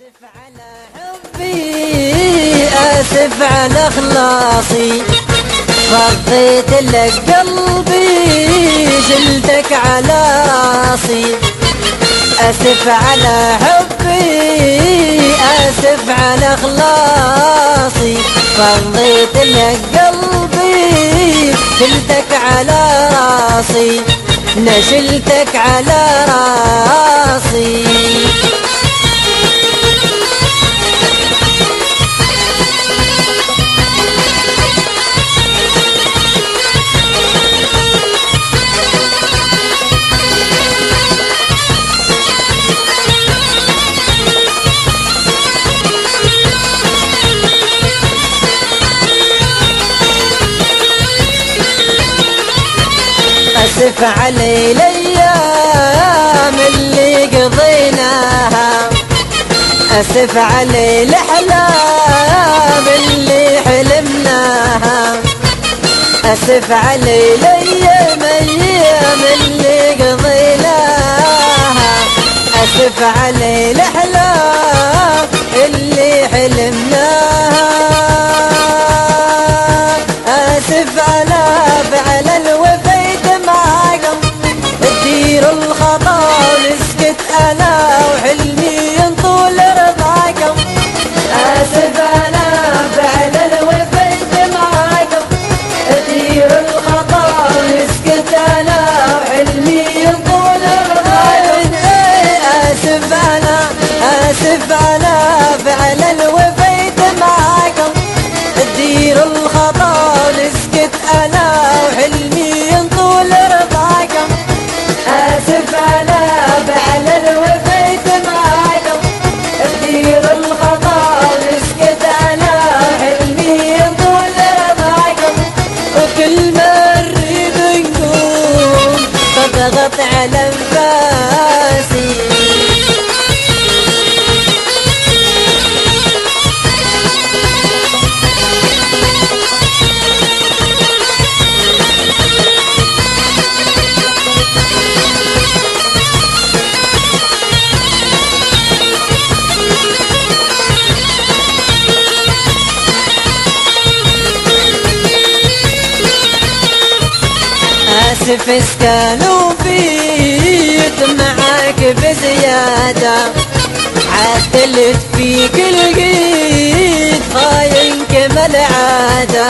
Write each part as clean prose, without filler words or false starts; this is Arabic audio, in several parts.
آسف على حبي، آسف على إخلاصي، فضيت لك قلبي شلتك على راسي. آسف على حبي، آسف على إخلاصي، فضيت لك قلبي شلتك على راسي، نشلتك على راسي. آسف علي الأيام اللي قضيناها، آسف علي الأحلام اللي حلمناها، آسف علي الأيام اللي قضيناها، آسف علي الأحلام اللي حلمناها. آسف على فعل الوفا دير الخطا ونسكت انا وحلمي ينطول رضاكم. آسف انا فعل الوفيت معاكم، دير الخطا ونسكت انا وحلمي ينطول رضاكم. آسف انا فعل الوفيت معاكم، دير الخطا ونسكت انا وحلمي ينطول رضاكم. آسف على فعل الوفيت معاكم، دير الخطا ونسكت أنا حلمي يطول رضاكم. وكل ما نريد نقوم تضغط على انفاسي. آسف اسكنوا بيت معاك بزيادة، عدلت فيك لقيت خاين كما العادة.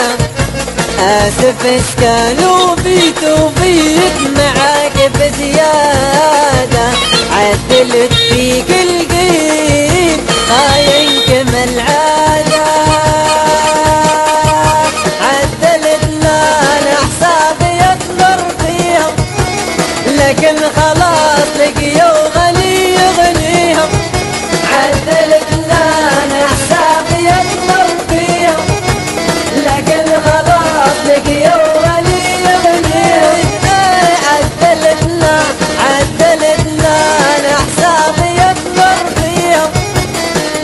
آسف اسكنوا بيت معاك بزيادة، عدلت فيك لقيت خاين كما العادة. عدلت لنا حسابي لكن خلاص لقيوا غني يغنيهم. عدلت لنا حسابي اكبر فيهم، لكن خلاص لقيوا غني يغنيهم. عدلت لنا حسابي اكبر فيهم،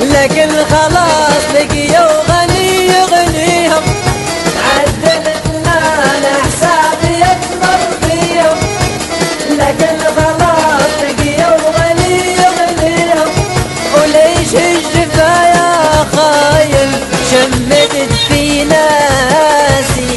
لكن خلاص لقيوا غني يغنيهم. عدلت لنا حسابي اكبر فيهم، لكن خلاص لقيوا غني يغنيهم. وليش الجفا يا خاين شمدت في ناسي.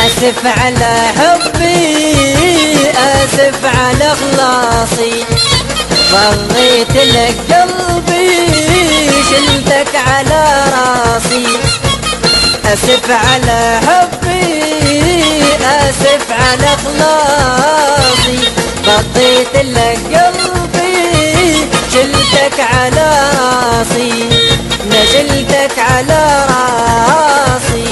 آسف على حبي، آسف على إخلاصي، فضيت لك قلبي شلتك على راسي. آسف على حبي، آسف على إخلاصي، فضيت لك قلبي شلتك على راسي، نزلتك على راسي.